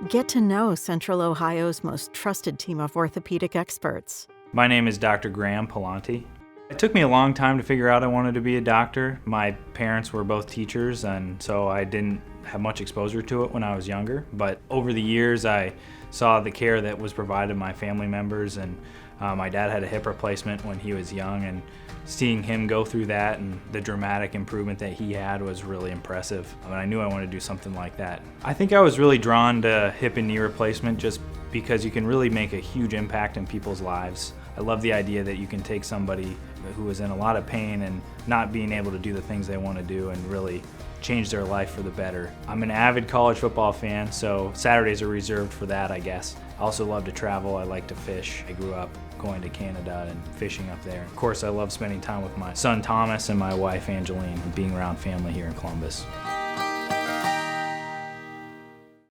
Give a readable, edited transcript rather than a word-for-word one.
Get to know Central Ohio's most trusted team of orthopedic experts. My name is Dr. Graham Pallante. It took me a long time to figure out I wanted to be a doctor. My parents were both teachers, and so I didn't have much exposure to it when I was younger. But over the years, I saw the care that was provided my family members, and my dad had a hip replacement when he was young, and seeing him go through that and the dramatic improvement that he had was really impressive. And I knew I wanted to do something like that. I think I was really drawn to hip and knee replacement just because you can really make a huge impact in people's lives. I love the idea that you can take somebody who is in a lot of pain and not being able to do the things they want to do and really change their life for the better. I'm an avid college football fan, so Saturdays are reserved for that, I guess. I also love to travel. I like to fish. I grew up going to Canada and fishing up there. Of course, I love spending time with my son Thomas and my wife Angeline and being around family here in Columbus.